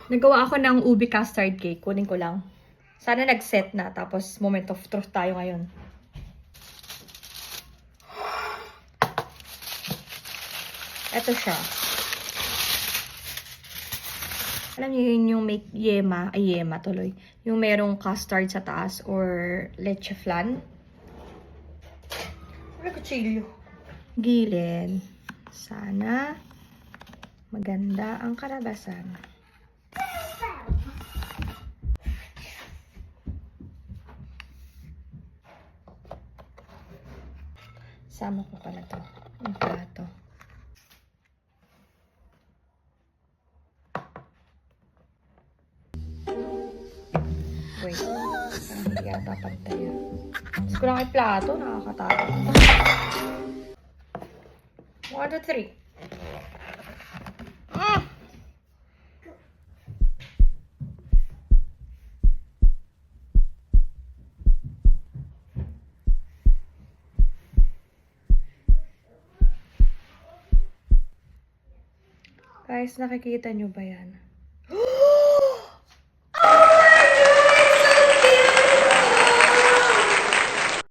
Nagawa ako ng ubi custard cake. Kunin ko lang. Sana nag-set na. Tapos moment of truth tayo ngayon. Ito siya. Alam niyo yun yung may yema. Ay, yema tuloy. Yung merong custard sa taas or leche flan. Wala kutsilyo. Gilid. Sana maganda ang kalabasan. Sama ko pala to. Ang plato. Wait. Parang hindi yata pantay. Mas ko lang yung plato. Nakakatakot. 1, 2, 3. Guys, nakikita nyo ba yan?